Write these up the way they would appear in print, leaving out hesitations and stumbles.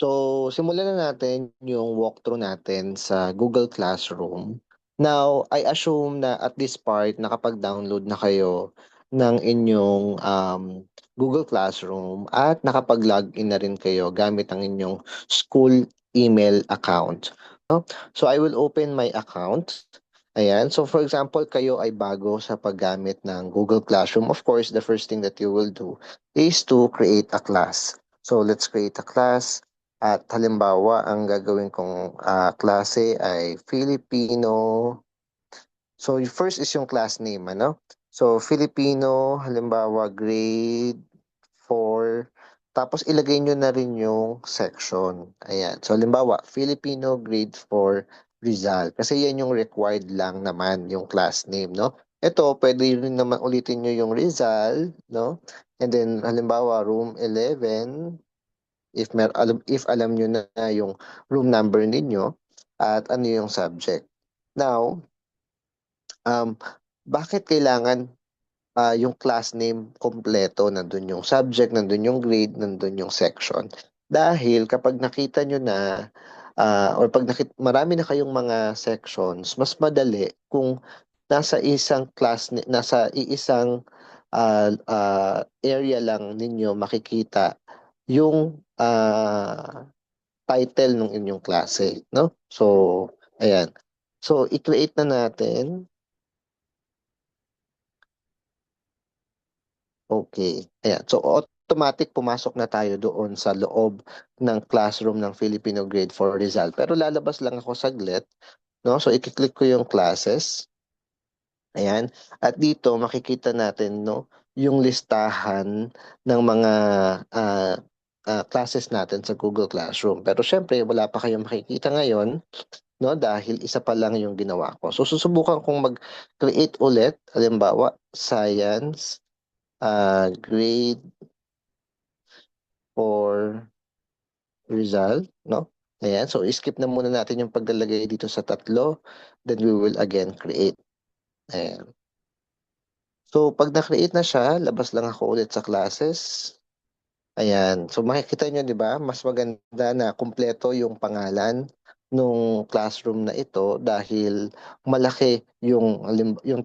So, simulan na natin yung walkthrough natin sa Google Classroom. Now, I assume na at this part nakapag-download na kayo ng inyong Google Classroom at nakapag-login na rin kayo gamit ang inyong school email account. No? So, I will open my account. Ayan. So, for example, kayo ay bago sa paggamit ng Google Classroom. Of course, the first thing that you will do is to create a class. So, let's create a class. At halimbawa, ang gagawin kong klase ay Filipino. So, first is yung class name, ano? So, Filipino, halimbawa, grade 4. Tapos, ilagay nyo na rin yung section. Ayan. So, halimbawa, Filipino grade 4 Rizal. Kasi yan yung required lang naman, yung class name, no? Ito, pwede rin naman ulitin nyo yung Rizal, no? And then, halimbawa, room 11, if alam niyo na yung room number ninyo at ano yung subject. Now, um, bakit kailangan yung class name kompleto, nandun yung subject, nandun yung grade, nandun yung section? Dahil kapag nakita nyo na or pag marami na kayong mga sections, mas madali kung nasa isang nasa iisang area lang ninyo makikita yung title ng inyong klase, no? So, ayan. So, i-create na natin. Okay. Ayan. So, automatic pumasok na tayo doon sa loob ng classroom ng Filipino Grade 4 Rizal. Pero lalabas lang ako saglit, no? So, i-click ko yung classes. Ayan. At dito makikita natin, no, yung listahan ng mga ah, classes natin sa Google Classroom. Pero syempre, wala pa kayong makikita ngayon, no, dahil isa pa lang yung ginawa ko. So susubukan kong mag-create ulit, halimbawa science grade for Rizal, no? Ayan, so skip na muna natin yung paglalagay dito sa tatlo, then we will again create. Ayan. So pag na-create na siya, labas lang ako ulit sa classes. Ayan. So makikita nyo, di ba? Mas maganda na kumpleto yung pangalan nung classroom na ito dahil malaki yung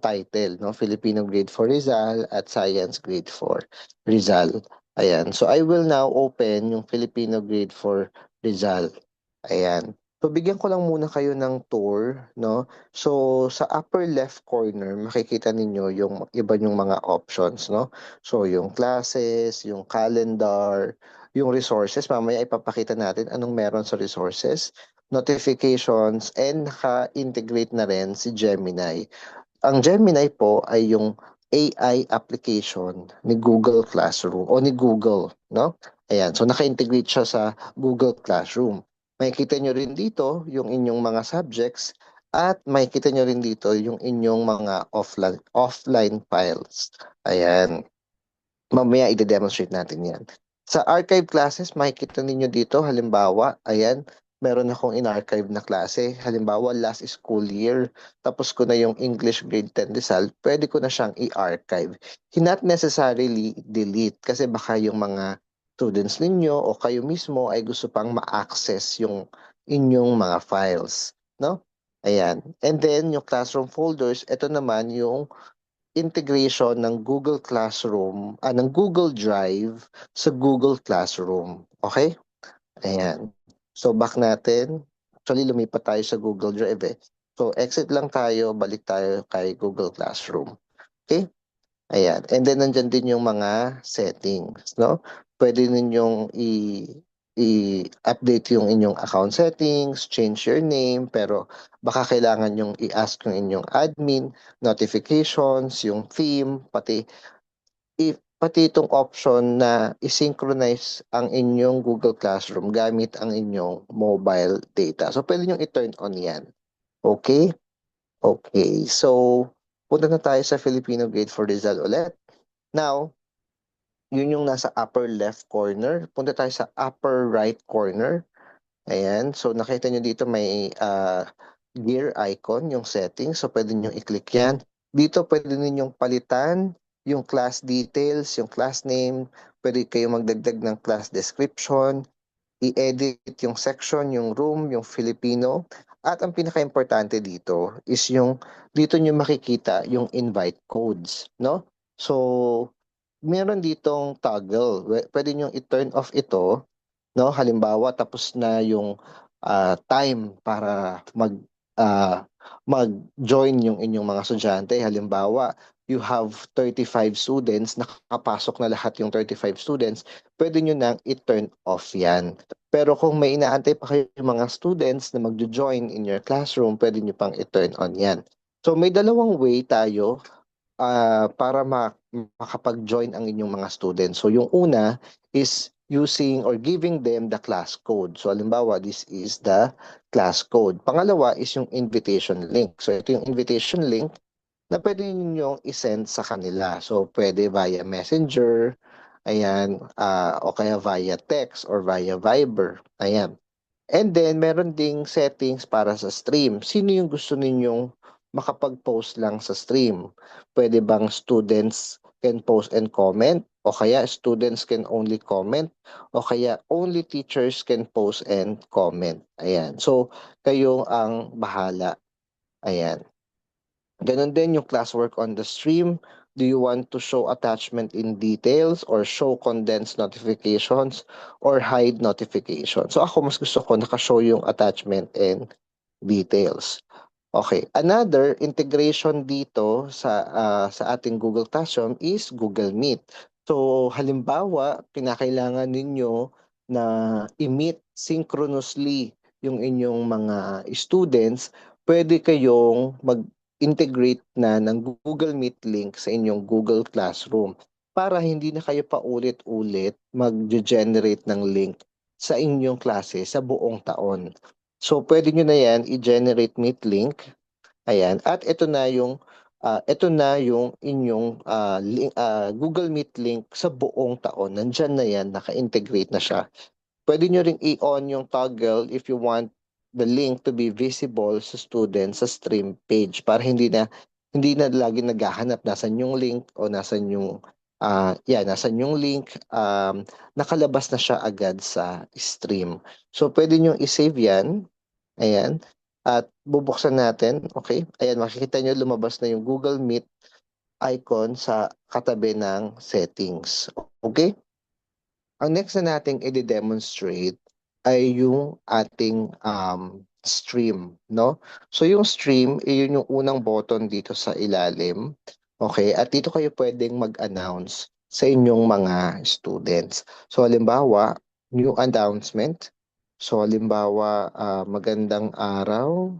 title, no? Filipino Grade 4 Rizal at Science Grade 4 Rizal. Ayan. So I will now open yung Filipino Grade 4 Rizal. Ayan. So bigyan ko lang muna kayo ng tour, no? So sa upper left corner, makikita ninyo yung iba yung mga options, no? So yung classes, yung calendar, yung resources, mamaya ipapakita natin anong meron sa resources, notifications, and naka-integrate na rin si Gemini. Ang Gemini po ay yung AI application ni Google Classroom o ni Google, no? Ayan, so naka-integrate siya sa Google Classroom. Makikita nyo rin dito yung inyong mga subjects at makikita nyo rin dito yung inyong mga offline files. Ayan. Mamaya i-demonstrate natin yan. Sa archive classes, makikita ninyo dito, halimbawa, ayan, meron akong in-archive na klase. Halimbawa, last school year, tapos ko na yung English grade 10 Rizal, pwede ko na siyang i-archive. Not necessarily delete, kasi baka yung mga students ninyo o kayo mismo ay gusto pang ma-access yung inyong mga files. No? Ayan. And then, yung classroom folders, ito naman yung integration ng Google Classroom, ng Google Drive sa Google Classroom. Okay? Ayan. So, back natin. Actually, lumipat tayo sa Google Drive eh. So, exit lang tayo, balik tayo kay Google Classroom. Okay? Ayan. And then, nandyan din yung mga settings, no? Pwede ninyong i-update yung inyong account settings, change your name, pero baka kailangan yung i-ask yung inyong admin, notifications, yung theme, pati itong option na i-synchronize ang inyong Google Classroom gamit ang inyong mobile data. So, pwede nyo i-turn on yan. Okay? Okay. So, punta na tayo sa Filipino Grade for Rizal ulit. Now, yun yung nasa upper left corner. Punta tayo sa upper right corner. Ayan. So, nakita nyo dito may gear icon, yung settings. So, pwede nyo i-click yan. Dito, pwede ninyong palitan yung class details, yung class name. Pwede kayo magdagdag ng class description, i-edit yung section, yung room, yung Filipino. At ang pinaka-importante dito is yung dito nyo makikita yung invite codes, no? So, meron ditong toggle. Pwede nyo i-turn off ito, no? Halimbawa, tapos na yung time para ah, mag-join yung inyong mga estudyante. Halimbawa, you have 35 students, nakapasok na lahat yung 35 students, pwede nyo nang i-turn off yan. Pero kung may inaantay pa kayo yung mga students na magjo-join in your classroom, pwede nyo pang i-turn on yan. So may dalawang way tayo para makapag-join ang inyong mga students. So yung una is using or giving them the class code. So halimbawa, this is the class code. Pangalawa is yung invitation link. So ito yung invitation link na pwede ninyong isend sa kanila. So pwede via Messenger, ayan, o kaya via text or via Viber. Ayan. And then, meron ding settings para sa stream. Sino yung gusto ninyong makapag-post lang sa stream? Pwede bang students can post and comment? O kaya students can only comment? O kaya only teachers can post and comment? Ayan. So, kayo ang bahala. Ayan. Ganon din yung classwork on the stream. Do you want to show attachment in details or show condensed notifications or hide notifications? So ako mas gusto ko naka-show yung attachment and details. Okay, another integration dito sa ating Google Classroom is Google Meet. So halimbawa, kinakailangan ninyo na i-meet synchronously yung inyong mga students, pwede kayong mag-integrate na ng Google Meet link sa inyong Google Classroom para hindi na kayo paulit-ulit mag-generate ng link sa inyong klase sa buong taon. So, pwede nyo na yan i-generate Meet link. Ayan. At ito na yung inyong Google Meet link sa buong taon. Nandyan na yan, naka-integrate na siya. Pwede nyo ring i-on yung toggle if you want the link to be visible sa students sa stream page para hindi na lagi naghahanap nasan yung link o nasan yung link, nakalabas na siya agad sa stream. So pwede nyo i-save yan. Ayan. At bubuksan natin. Okay. Ayan, makikita nyo lumabas na yung Google Meet icon sa katabi ng settings. Okay? Ang next na nating i-demonstrate ay yung ating stream, no? So yung stream, yun yung unang button dito sa ilalim. Okay? At dito kayo pwedeng mag-announce sa inyong mga students. So halimbawa, new announcement. So halimbawa, magandang araw,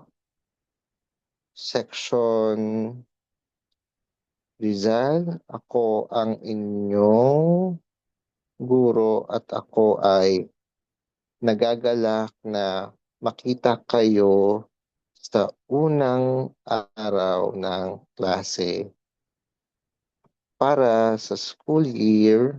Section Rizal. Ako ang inyong guro at ako ay nagagalak na makita kayo sa unang araw ng klase para sa school year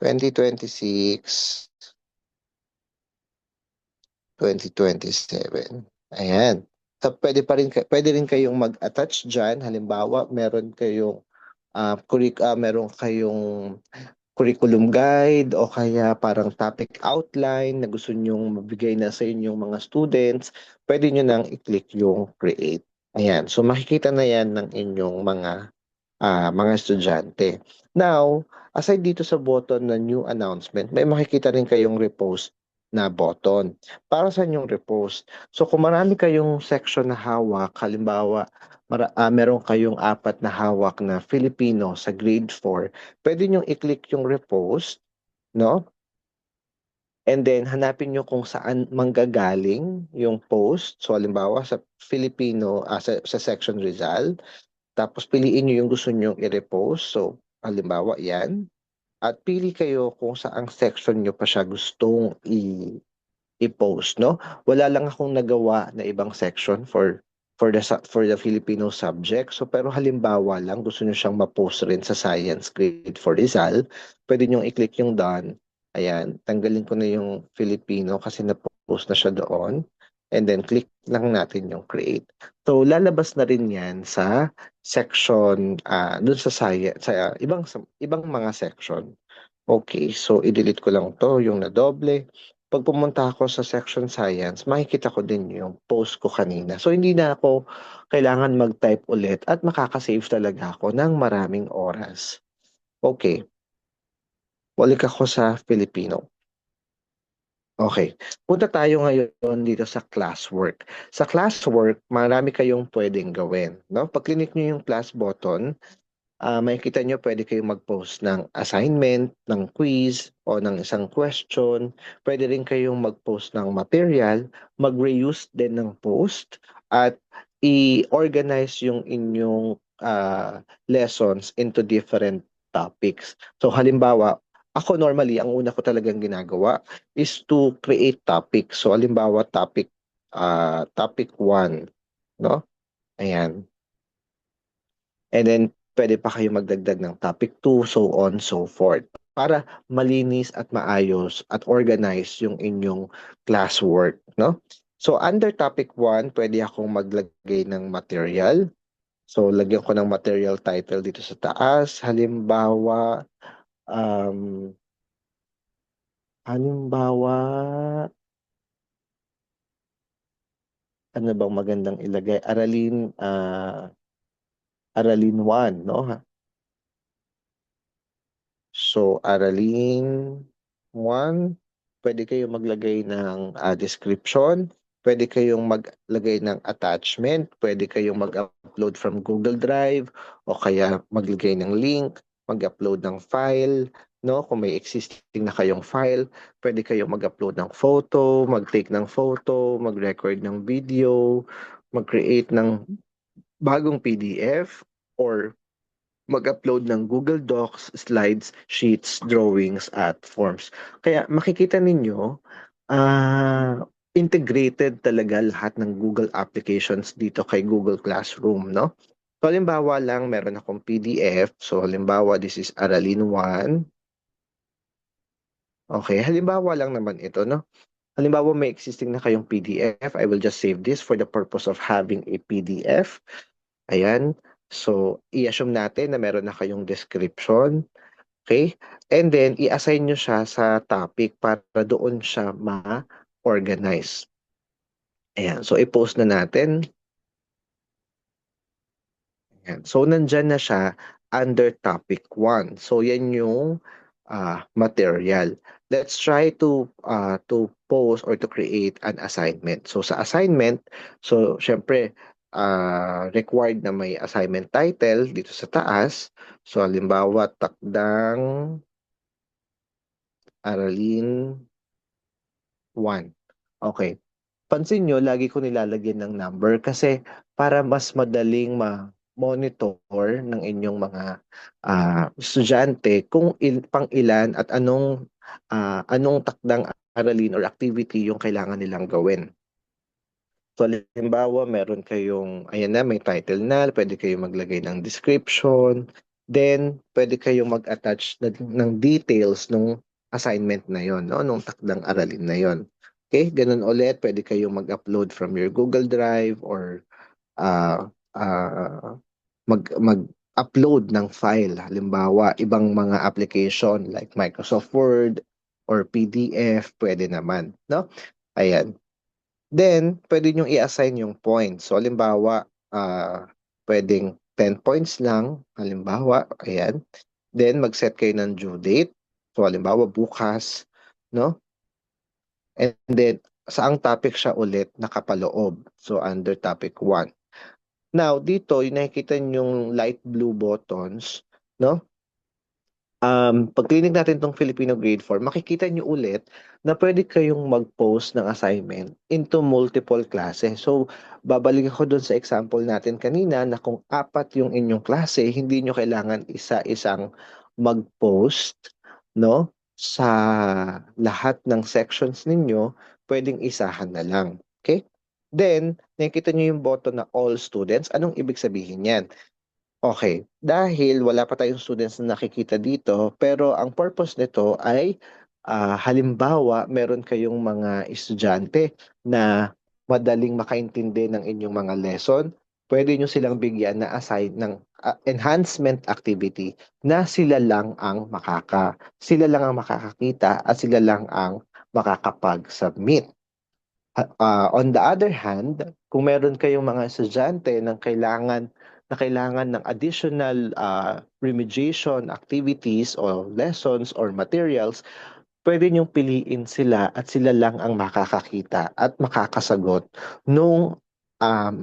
2026-2027. Ayan. So, pwede rin kayong mag-attach dyan. Halimbawa, meron kayong curriculum guide o kaya parang topic outline na gusto nyong mabigay na sa inyong mga students, pwede nyo nang i-click yung create. Ayan. So makikita na yan ng inyong mga estudyante. Now, aside dito sa button na new announcement, may makikita rin kayong repost na button. Para sa yung repost? So kung marami kayong section na hawak, halimbawa, meron kayong 4 na hawak na Filipino sa grade 4, pwede nyo i-click yung repost, no? And then, hanapin nyo kung saan manggagaling yung post. So, halimbawa, sa Filipino, sa section Rizal. Tapos, piliin nyo yung gusto nyo i-repost. So, halimbawa, yan. At pili kayo kung saang section nyo pa siya gustong i-post, no? Wala lang akong nagawa na ibang section for the Filipino subject. So pero halimbawa lang gusto niyo siyang ma-post rin sa Science grade for Rizal, pwede niyo i-click yung done. Ayan, tanggalin ko na yung Filipino kasi na-post na siya doon. And then click lang natin yung create. So lalabas na rin 'yan sa section dun sa science, sa ibang mga section. Okay, so i-delete ko lang 'to, yung nadoble. 'Pag pumunta ako sa section science, makikita ko din yung post ko kanina. So hindi na ako kailangan mag-type ulit at makaka-save talaga ako ng maraming oras. Okay, balik ako sa Filipino. Okay, punta tayo ngayon dito sa classwork. Sa classwork, marami kayong puwedeng gawin, 'no? 'Pag clinic niyo yung plus button, makikita niyo puwede kayong mag-post ng assignment, ng quiz, o ng isang question. Puwede rin kayong mag-post ng material, mag-reuse din ng post, at i-organize yung inyong, lessons into different topics. So halimbawa, ako normally ang una ko talagang ginagawa is to create topic. So halimbawa topic 1, 'no, ayan. And then puwede pa kayong magdagdag ng topic 2, so on, so forth. Para malinis at maayos at organize yung inyong classwork, 'no? So under topic 1, puwede akong maglagay ng material. So lagyan ko ng material title dito sa taas. Um, halimbawa, ano bang magandang ilagay? Aralin 1, 'no? So, Aralin 1, puwede kayong maglagay ng, description, puwede kayong maglagay ng attachment, puwede kayong mag-upload from Google Drive o kaya maglagay ng link, mag-upload ng file, 'no, kung may existing na kayong file. Puwede kayong mag-upload ng photo, mag-take ng photo, mag-record ng video, mag-create ng bagong PDF, or mag-upload ng Google Docs, slides, sheets, drawings, at forms. Kaya makikita ninyo, integrated talaga lahat ng Google applications dito kay Google Classroom, 'no? So halimbawa lang meron akong PDF. So halimbawa, this is Aralin 1. Okay, halimbawa lang naman ito, 'no? Halimbawa may existing na kayong PDF, I will just save this for the purpose of having a PDF. Ayan. So, i-assume natin na meron na kayong description. Okay, and then i-assign niyo siya sa topic para doon siya ma-organize. Ayan, so i-post na natin. Ayan. So nandiyan na siya under topic 1. So yan yung, material. Let's try to post or to create an assignment. So sa assignment, so siyempre, required na may assignment title dito sa taas. So halimbawa, Takdang Aralin 1. Okay. Pansin niyo lagi ko nilalagyan ng number kasi para mas madaling ma-monitor ng inyong mga, estudyante kung pang-ilan at anong takdang aralin or activity yung kailangan nilang gawin. So halimbawa meron kayong ayan na, may title na, puwede kayong maglagay ng description, then puwede kayong mag-attach ng details nung assignment na yon, 'no, nung takdang aralin na yon. Okay, gano'n ulit, puwede kayong mag-upload from your Google Drive or, ah, ah, mag-upload ng file. Halimbawa, ibang mga application like Microsoft Word or PDF, puwede naman, 'no, ayan. Then, puwede niyong i-assign yung points. So halimbawa, puwedeng 10 points lang, halimbawa, ayan. Then mag-set kayo ng due date. So halimbawa bukas, 'no? And then saang topic siya ulit nakapaloob. So under topic 1. Now dito yung nakikita niyong light blue buttons, 'no? 'Pag clinic natin 'tong Filipino Grade 4, makikita niyo ulit na puwede kayong mag-post ng assignment into multiple classes. So, babalik ako dun sa example natin kanina na kung 4 yung inyong klase, hindi niyo kailangan isa-isang mag-post, 'no, sa lahat ng sections ninyo, puwedeng isahan na lang, okay. Then, nakikita niyo yung button na all students. Anong ibig sabihin niyan? Okay, dahil wala pa tayong students na nakikita dito, pero ang purpose nito ay, halimbawa meron kayong mga estudyante na madaling makaintindi ng inyong mga lesson, pwede nyo silang bigyan na assign ng enhancement activity na sila lang ang makakakita at sila lang ang makakapag-submit. On the other hand, kung meron kayong mga estudyante na kailangan ng additional remediation activities or lessons or materials, pwede niyong piliin sila at sila lang ang makakakita at makakasagot nung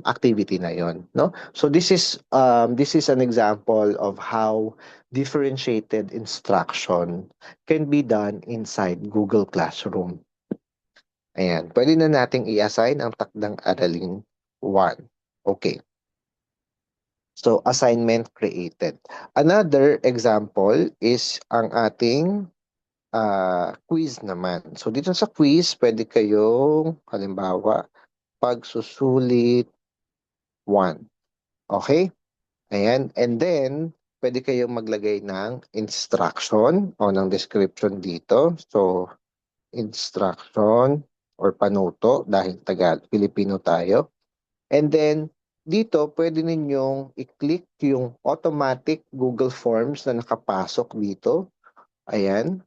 activity na yon, no? So this is an example of how differentiated instruction can be done inside Google Classroom. Ayan, pwede na nating i-assign ang takdang aralin 1. Okay. So assignment created. Another example is ang ating quiz naman. So dito sa quiz, pwede kayong halimbawa pagsusulit 1. Okay? Ayan. And then, pwede kayong maglagay ng instruction o ng description dito. So, instruction or panuto dahil Filipino tayo. And then, dito, pwede ninyong i-click yung automatic Google Forms na nakapasok dito. Ayan.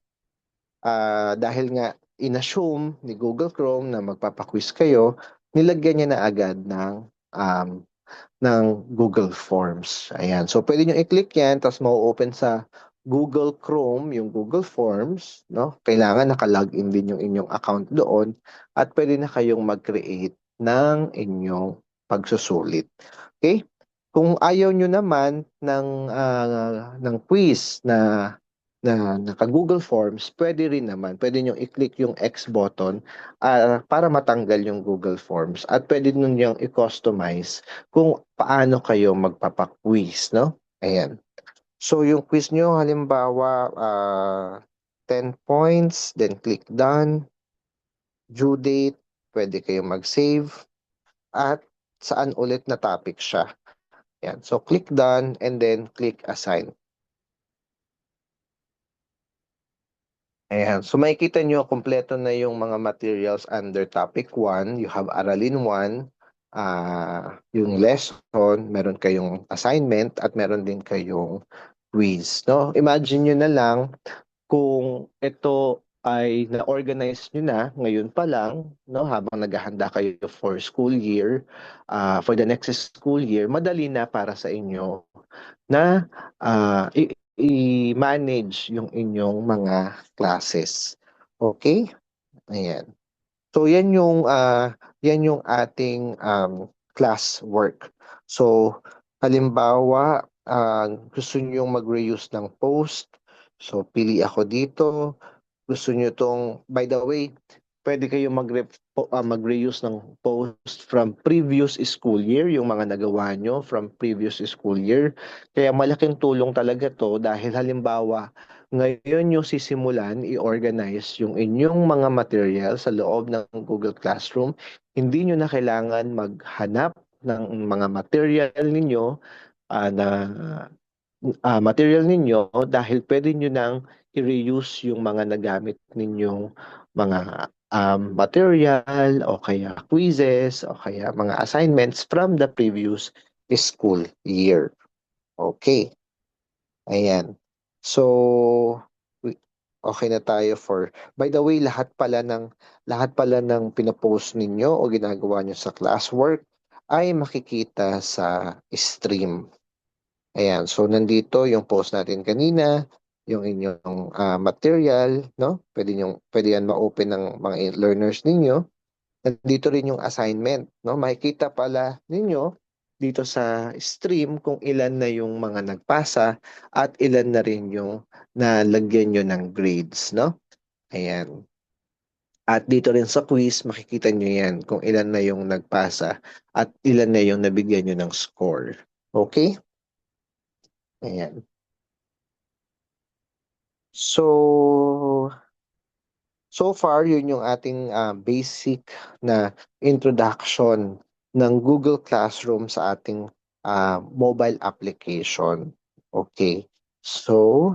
Dahil nga inassume ni Google Chrome na magpapaquiz kayo, nilagyan niya na agad ng Google Forms. Ayan. So, pwede nyo i-click yan, tapos mau-open sa Google Chrome, yung Google Forms, no? Kailangan naka-login din yung inyong account doon at pwede na kayong mag-create ng inyong pagsusulit. Okay? Kung ayaw nyo naman ng quiz na naka-Google Forms, pwede rin naman. Pwede nyo i-click yung X button para matanggal yung Google Forms at pwede nyo yung i-customize kung paano kayo magpapa-quiz, no? Ayan. So, yung quiz nyo, halimbawa, 10 points, then click done, due date, pwede kayo mag-save, at saan ulit na topic siya. Ayan. So, click done, and then click assign. Ayan. So makikita nyo, kompleto na yung mga materials under topic 1. You have aralin 1, yung lesson, meron kayong assignment, at meron din kayong quiz. No? Imagine nyo na lang kung ito ay na-organize nyo na ngayon pa lang, no, habang naghahanda kayo for school year, for the next school year, madali na para sa inyo na i-manage yung inyong mga classes. Okay? Ayan. So yan yung ating class work. So halimbawa, gusto niyo mag-reuse ng post. So pili ako dito. Gusto niyo tong, by the way, pwede kayo mag-reuse ng post from previous school year, yung mga nagawa nyo from previous school year. Kaya malaking tulong talaga to dahil halimbawa, ngayon nyo sisimulan i-organize yung inyong mga material sa loob ng Google Classroom. Hindi nyo na kailangan maghanap ng mga na material ninyo dahil pwede nyo nang i-reuse yung mga nagamit ninyong mga material o kaya quizzes o kaya mga assignments from the previous school year. Okay. Ayan. So, okay na tayo by the way, lahat pala ng pinopost ninyo o ginagawa nyo sa classwork ay makikita sa stream. Ayan, so nandito yung post natin kanina, yung inyong material, no? Pwede yan ma-open ng mga learners ninyo. Nandito rin yung assignment, no? Makikita pala ninyo dito sa stream kung ilan na yung mga nagpasa at ilan na rin yung nalagyan nyo ng grades, no? Ayan. At dito rin sa quiz, makikita nyo yan kung ilan na yung nagpasa at ilan na yung nabigyan nyo ng score. Okay? Ayan. So far, yun yung ating basic na introduction ng Google Classroom sa ating mobile application. Okay. So,